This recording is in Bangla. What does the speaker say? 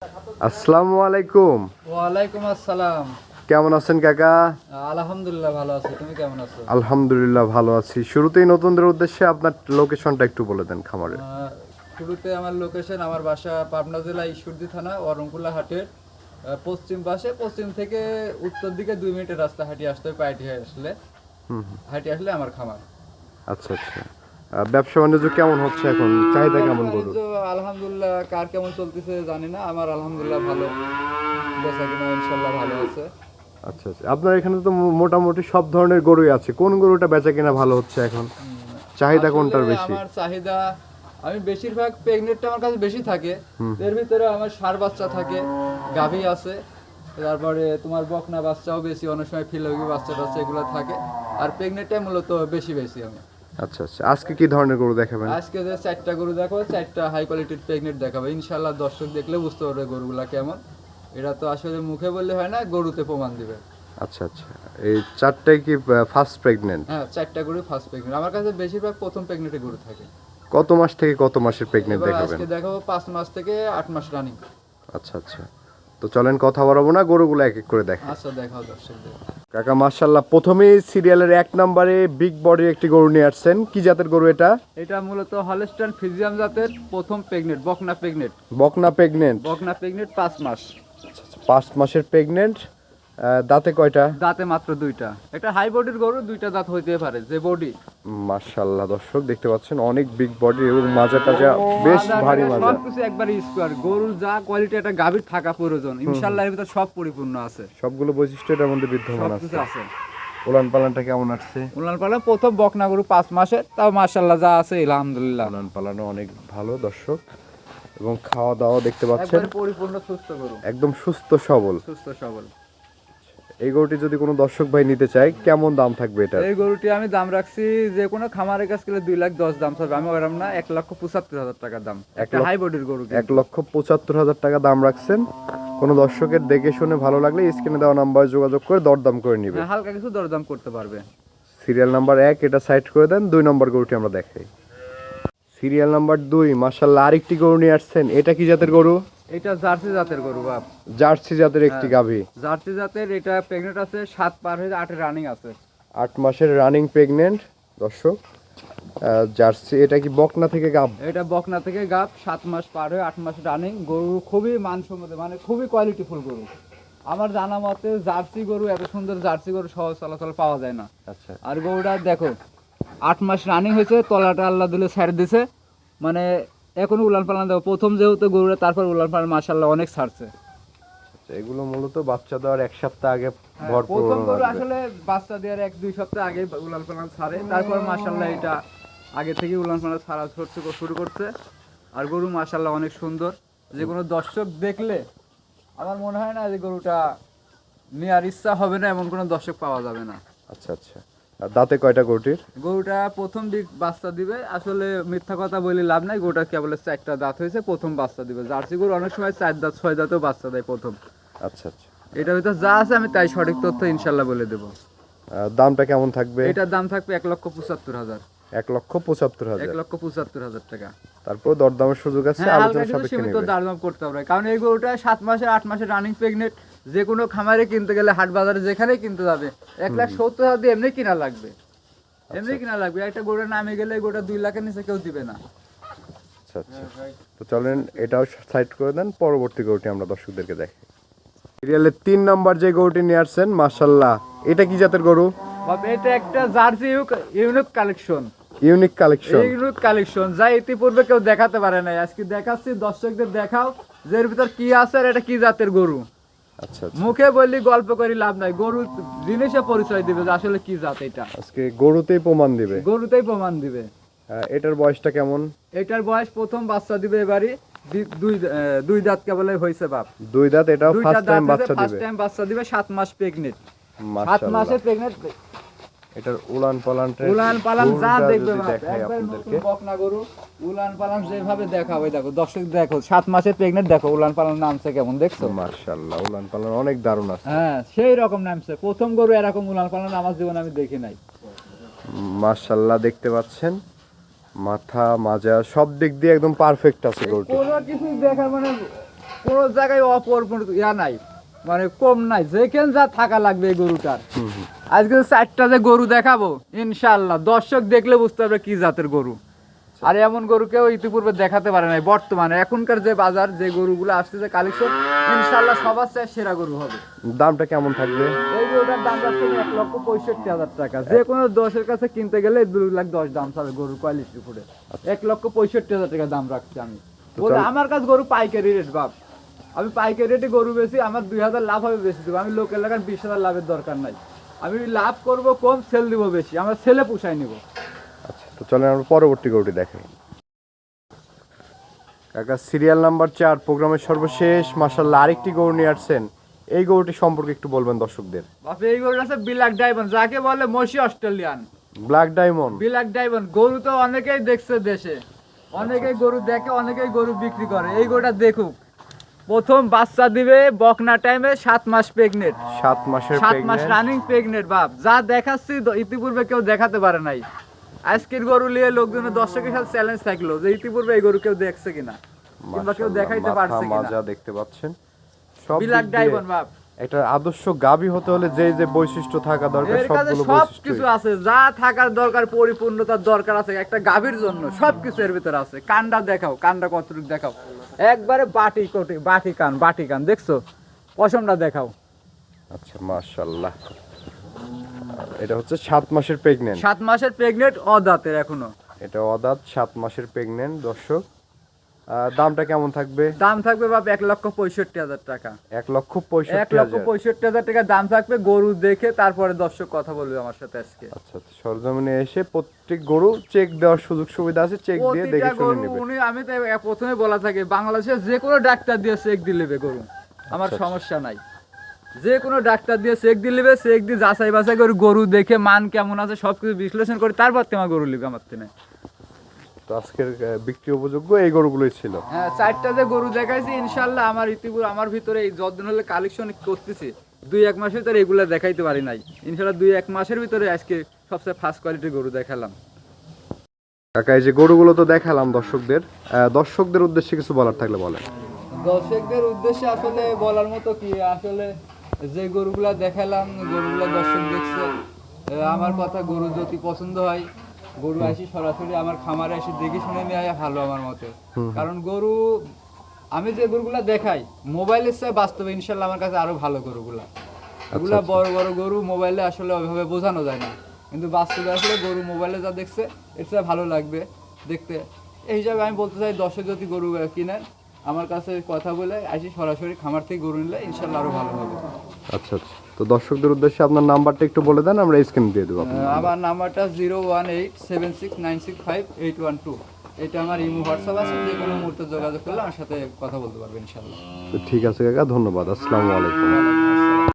আসসালামু আলাইকুম। ওয়ালাইকুম আসসালাম। কেমন আছেন কাকা? আলহামদুলিল্লাহ ভালো আছি, তুমি কেমন আছো? আলহামদুলিল্লাহ ভালো আছি। শুরুতেই নতুনদের উদ্দেশ্যে আপনার লোকেশনটা একটু বলে দেন খামারের। শুরুতে আমার লোকেশন, আমার বাসা পাবনা জেলা ঈশ্বরদী থানা অরণকুলা হাটের পশ্চিম পাশে। পশ্চিম থেকে উত্তর দিকে 2 মিনিটের রাস্তা হাঁটিয়ে আসতে হবে। হাঁটিয়ে আসলে আমার খামার। আচ্ছা আচ্ছা। ব্যবসা বাণিজ্য কেমন হচ্ছে এখন? চাহিদা কেমন গরুর? আলহামদুলিল্লাহ, কার কেমন চলতেছে জানি না, আমার আলহামদুলিল্লাহ ভালো। বেচা কিনা ইনশাল্লাহ ভালো আছে। আচ্ছা আচ্ছা। আপনার এখানে তো মোটামুটি সব ধরনের গরুই আছে। কোন গরুটা বেচা কিনা ভালো হচ্ছে এখন? চাহিদা কোনটার আসলে বেশি? আমার চাহিদা, আমি বেশিরভাগ প্রেগনেন্টটা আমার কাছে বেশি থাকে। এর ভিতরে আমার ষাঁড় বাচ্চা থাকে, গাভী আছে, তারপরে তোমার বকনা বাচ্চাও বেশি, অনেক সময় ফিলগি বাচ্চা টাচ্চা এগুলো থাকে। আর প্রেগনেন্টটাই মূলত বেশি আমি। আচ্ছা আচ্ছা। আজকে কি ধরনের গরু দেখাবেন? আজকে যে 4টা গরু দেখাবো, 4টা হাই কোয়ালিটির প্রেগনেন্ট দেখাবো ইনশাল্লাহ। দর্শক দেখলে বুঝতে পারবে গরুগুলা কেমন। এটা তো আসলে মুখে বললে হয় না, গরুতে প্রমাণ দিবে। আচ্ছা আচ্ছা। এই চারটাই কি ফার্স্ট প্রেগনেন্ট? হ্যাঁ, 4টা গরু ফার্স্ট প্রেগনেন্ট। আমার কাছে বেশিরভাগ প্রথম প্রেগনেন্টে গরু থাকে। কত মাস থেকে কত মাসের প্রেগনেন্ট এবার দেখাবেন? আজকে দেখাবো 5 মাস থেকে 8 মাস রানিং। আচ্ছা আচ্ছা। তো চলেন কথা বাড়াবো না, গরুগুলো এক এক করে দেখেন। আচ্ছা, দেখাও দর্শকদের। কাকা মাশাআল্লাহ, প্রথমেই সিরিয়ালের 1 নম্বরে বিগ বডির একটি গরু নিয়ে আসছেন। কি জাতের গরু এটা? এটা মূলত হলস্টাইন ফ্রিজিয়ান জাতের প্রথম প্রেগনেন্ট, বকনা প্রেগনেন্ট। বকনা প্রেগনেন্ট? বকনা প্রেগনেন্ট 5 মাস। 5 মাসের প্রেগনেন্ট। দাঁতে কয়টা? দাঁতে মাত্র 2টা। এটা হাই বডির গরু, 2টা দাঁত হইতে পারে যে বডি। মাশাআল্লাহ দর্শক দেখতে পাচ্ছেন, অনেক বিগ বডি এবং মাজাটা বেশ ভারী মাজা। সবকিছু একবার স্কোয়ার। গরুর যা কোয়ালিটি একটা গাভীর থাকা প্রয়োজন, ইনশাআল্লাহ এর ভিতর সব পরিপূর্ণ আছে। সবগুলো বৈশিষ্ট্য এর মধ্যে বিদ্যমান আছে। সবকিছু আছে। উলান পালানটা কেমন আসছে? উলান পালান প্রথম বকনা গরু 5 মাসের, তাও মাশাআল্লাহ যা আছে আলহামদুলিল্লাহ। উলান পালানো অনেক ভালো দর্শক, এবং খাওয়া দাওয়া দেখতে পাচ্ছেন একবারে পরিপূর্ণ সুস্থ গরু, একদম সুস্থ সবল। সুস্থ সবল। এই গরুটি যদি কোনো দর্শক ভাই নিতে চায়, কেমন দাম থাকবে এটা? এই গরুটি আমি দাম রাখছি, যে কোনো খামারের কাছ থেকে 2,10,000 দাম থাকবে। আমি ওরম না, 1,75,000 টাকা দাম। একটা হাই বডির গরু। 1,75,000 টাকা দাম রাখছেন। কোনো দর্শকের দেখে শুনে ভালো লাগলে স্ক্রিনে দেওয়া নাম্বারে যোগাযোগ করে দরদাম করে নিবে। হ্যাঁ, হালকা কিছু দরদাম করতে পারবে। সিরিয়াল নাম্বার 1 এটা সাইড করে দেন। 2 নম্বর গরুটি আমরা দেখাই। সিরিয়াল নাম্বার 2, মাশাআল্লাহ আরেকটি গরু নিয়ে আসছেন। এটা কি জাতের গরু? এটা জার্সি জাতের গরু বাপ। জার্সি জাতের একটি গাভী। জার্সি জাতের, এটা প্রেগনেন্ট আছে, 7 পার হয়ে 8 রানিং আছে। 8 মাসের রানিং প্রেগনেন্ট দর্শক। জার্সি, এটা কি বকনা থেকে গাব? এটা বকনা থেকে গাব, 7 মাস পার হয়ে 8 মাস রানিং গরু। খুবই মানসম্মত, মানে খুবই কোয়ালিটিফুল গরু। আমার জানা মতে জার্সি গরু, এত সুন্দর জার্সি গরু সহজ চলাচল পাওয়া যায় না। আচ্ছা। আর গরুটা দেখো 8 মাস রানিং হয়েছে, তলাটা আল্লাহ দিলে ছেড়ে দিছে, মানে এখনো উলান পালান দেবো প্রথম যেহেতু গরুটা, তারপর উলান পালান মাশাআল্লাহ অনেক ছাড়ছে। এগুলো মূলত বাচ্চা দেওয়ার 1 সপ্তাহ আগে ভরপুর। প্রথম গরু আসলে বাচ্চা দেওয়ার 1-2 সপ্তাহ আগে উলান পালান ছাড়ে, তারপর মাশাআল্লাহ এটা আগে থেকে উলান পালান ছাড়া শুরু করছে। আর গরু মাশাআল্লাহ অনেক সুন্দর। যে কোনো দর্শক দেখলে আমার মনে হয় না যে গরুটা নেওয়ার ইচ্ছা হবে না, এমন কোনো দর্শক পাওয়া যাবে না। আচ্ছা আচ্ছা। আর দাঁতে কয়টা গরুটির? গরুটা প্রথম দিক বাচ্চা দিবে, আসলে মিথ্যা কথা বলে লাভ নাই। গরুটা কেবল 4টা দাঁত হয়েছে, প্রথম বাচ্চা দিবে। জার্সি গরু অনেক সময় 4 দাঁত 6 দাঁতেও বাচ্চা দেয় প্রথম। আচ্ছা আচ্ছা। এটার ভিতর যা আছে আমি তাই সঠিক তথ্য ইনশাল্লাহ বলে দেবো। দামটা কেমন থাকবে? এটার দাম থাকবে 1,75,000। 1,75,000? 1,75,000 টাকা। তারপর দরদামের সুযোগ আছে, হ্যাঁ, আলোচনা হালকা সাপেক্ষে সীমিত নেবে। দাম করতে হবে, কারণ এই গরুটা 7 মাসের 8 মাসের রানিং প্রেগনেন্ট। যে কোনো খামারে কিনতে গেলে, হাট বাজারে যেখানেই কিনতে যাবে, 1,70,000 দিয়ে এমনি কিনা লাগবে। এমনি কিনা লাগবে। একটা গরুর নামে গেলে গোটা 2 লাখের নিচে কেউ দিবে না। আচ্ছা আচ্ছা। তো চলেন এটাও সাইড করে দেন, পরবর্তী গরুটি আমরা দর্শকদেরকে দেখাই। সিরিয়ালের 3 নম্বর যে গরুটি নিয়ে আসছেন, মাশাআল্লাহ এটা কি জাতের গরু? এটা একটা jersey unique collection. Unique collection? Unique collection, যা ইতিপূর্বে কেউ দেখাতে পারে না। আজকে দেখাচ্ছি, দর্শকদের দেখাও যে এর ভিতর কি আছে আর এটা কি জাতের গরু। আচ্ছা আচ্ছা। মুখে বললি গল্প করি লাভ নাই, গরু জিনিসে পরিচয় দিবে যে আসলে কি জাত এটা। আজকে গরুতেই প্রমাণ দিবে। গরুতেই প্রমাণ দিবে। এটার বয়সটা কেমন? এটার বয়স প্রথম বাচ্চা দিবে এবারে। দুই দাঁত কেবল হয়েছে বাপ। 2 দাঁত, এটাও ফার্স্ট টাইম বাচ্চা দিবে। ফার্স্ট টাইম বাচ্চা দিবে, 7 মাস প্রেগনেন্ট। 7 মাশাআল্লাহ। মাসের প্রেগনেন্ট। এটার উলান পালান যা দেখবে দেখাই একবার আপনাদেরকে। নতুন বকনা গরু। উলান পালান যেভাবে দেখাবে, দেখো দর্শক দেখো 7 মাসের প্রেগনেন্ট, দেখো উলান পালান নামছে কেমন, দেখছো? মাশাআল্লাহ, উলান পালান অনেক দারুণ আছে। হ্যাঁ, সেই রকম নামছে। প্রথম গরু এরকম উলান পালান আমার জীবনে আমি দেখি নাই। মাশাআল্লাহ দেখতে পাচ্ছেন, মাথা মাজা সব দিক দিয়ে একদম পারফেক্ট আছে গরুটি। কোনো কিছু দেখার মানে কোনো জায়গায় ইয়া নাই, মানে কম নাই, যেখানে যা থাকা লাগবে এই গরুটার। আজকে 4টা যে গরু দেখাবো ইনশাআল্লাহ দর্শক দেখলে বুঝতে পারবে কি জাতের গরু। আর এমন গরু কেউ ইতিপূর্বে দেখাতে পারে নাই। বর্তমানে এখনকার যে বাজার, যে গরুগুলো আসছে, যে কালেকশন, ইনশাআল্লাহ সবার চেয়ে সেরা গরু হবে। দামটা কেমন থাকবে? এই গরুটার দাম রাখছে 1,65,000 টাকা। যে কোনো দশের কাছে কিনতে গেলে 2,10,000 দাম চাবে গরুর কোয়ালিটির উপরে। 1,65,000 টাকা দাম রাখছি আমি। বলে আমার কাছে গরু পাইকারি রেট বাপ, আমি পাইকারি রেটে গরু বেশি, আমার 2,000 লাভ হবে বেশি দেবো। আমি লোকের লাগার 20,000 লাভের দরকার নাই। আমি লাভ করব কম, সেল দিব বেশি, আমার ছেলে পুষাই নিব। আচ্ছা, তো চলেন আমরা পরবর্তী গরুটি দেখাই। কাকা সিরিয়াল নাম্বার 4, প্রোগ্রামের সর্বশেষ মাশাআল্লাহ আরেকটি গরু নিয়ে আসছেন। এই গরুটি সম্পর্কে একটু বলবেন দর্শকদের। বাপ এই গরুটা আছে ব্ল্যাক ডায়মন্ড, যাকে বলে মসি Australian. Black diamond, black diamond গরু তো অনেকেই দেখছে দেশে, অনেকেই গরু দেখে, অনেকেই গরু বিক্রি করে। এই গরুটা দেখুক, প্রথম বাচ্চা দিবে বকনা টাইমে, 7 মাস প্রেগনেন্ট, 7 মাসের 7 মাস প্রেগন্যান্ট। রানিং প্রেগনেন্ট বাপ। যা দেখাচ্ছি ইতিপূর্বে কেউ দেখাতে পারে নাই। আজকের গরু নিয়ে লোকজনের দর্শকের সাথে চ্যালেঞ্জ থাকলো যে ইতিপূর্বে এই গরু কেউ দেখছে কিনা, কিংবা কেউ দেখাইতে পারছে কিনা। মাজা দেখতে পাচ্ছেন, সব ব্ল্যাক দিক দিয়ে ডায়মন্ড বাপ। একটা আদর্শ গাভী হতে হলে যে যে বৈশিষ্ট্য থাকা দরকার এর কাছে সবগুলো সব বৈশিষ্ট্য কিছু আছে, যা থাকার দরকার, পরিপূর্ণতার দরকার আছে একটা গাভীর জন্য, সব কিছু এর ভিতরে আছে। কানটা দেখাও, কানটা কতটুকু দেখাও, একবারে বাটি কোটি, বাটি কান দেখছো, পশমটা দেখাও। আচ্ছা মাশাআল্লাহ, এটা হচ্ছে 7 মাসের প্রেগন্যান্ট। 7 মাসের প্রেগনেন্ট, অদাঁতের এখনো। এটা অদাঁত, 7 মাসের প্রেগন্যান্ট। দর্শক দামটা কেমন থাকবে? দাম থাকবে বাপ 1,65,000 টাকা। 1,65,000। 1,65,000 টাকা দাম থাকবে। গরু দেখে তারপরে দর্শক কথা বলবে আমার সাথে আজকে। আচ্ছা, সরজমিনে এসে প্রত্যেক গরু চেক দেওয়ার সুযোগ সুবিধা আছে, চেক দিয়ে দেখে প্রতিটা শুনে গরু নেবে। আমি তো প্রথমে বলা থাকে, বাংলাদেশে যে কোনো ডাক্তার দিয়ে চেক দিয়ে নেবে গরু, আমার আচ্ছা। সমস্যা নাই। যে কোনো ডাক্তার দিয়ে চেক দিয়ে নেবে, চেক দিয়ে যাচাই বাছাই করে গরু দেখে মান কেমন আছে সবকিছু বিশ্লেষণ করে তারপর তোমার গরু নেবে আমার থেকে। তো আজকের বিক্রি উপযোগ্য এই গরুগুলোই ছিল। হ্যাঁ, 4টা যে গরু দেখাইছি ইনশাআল্লাহ আমার ভিতরে এই যতদিন হলে কালেকশন করতেছি 2-1 মাসের ভিতরে এগুলো দেখাইতে পারি নাই। ইনশাআল্লাহ 2-1 মাসের ভিতরে আজকে সবচেয়ে ফার্স্ট কোয়ালিটির গরু দেখালাম। কাকা এই যে গরুগুলো তো দেখালাম দর্শকদের উদ্দেশ্যে কিছু বলার থাকলে বলেন। দর্শকদের উদ্দেশ্যে আসলে বলার মতো কি, আসলে যে গরুগুলা দেখালাম, গরুগুলা দর্শক দেখছে, আমার কথা, গরু যদি পছন্দ হয়, গরু আসি সরাসরি আমার খামারে এসে দেখে শুনে নিয়ে আসা ভালো আমার মতে। কারণ গরু আমি যে গরুগুলা দেখাই মোবাইলের চেয়ে বাস্তবে ইনশাল্লাহ আমার কাছে আরো ভালো গরুগুলা। এগুলা বড় বড় গরু মোবাইলে আসলে ওইভাবে বোঝানো যায় না, কিন্তু বাস্তবে আসলে গরু মোবাইলে যা দেখছে এর চেয়ে ভালো লাগবে দেখতে। এই হিসাবে আমি বলতে চাই, দর্শক যদি গরু কিনেন আমার কাছে কথা বলে আসি সরাসরি খামার থেকে গরু নিলে ইনশাল্লাহ আরো ভালো হবে। আচ্ছা, তো দর্শকদের উদ্দেশ্যে আপনার নাম্বারটা একটু বলে দেন, আমরা স্ক্রিনে দিয়ে দেবো। আমার নাম্বারটা 01876965812। এটা আমার ইমো হোয়াটসঅ্যাপ আছে, যে কোনো মুহূর্তে যোগাযোগ করলে আমার সাথে কথা বলতে পারবেন ইনশাল্লাহ। তো ঠিক আছে কাকা, ধন্যবাদ। আসসালামু আলাইকুম। ওয়ালাইকুম আসসালাম।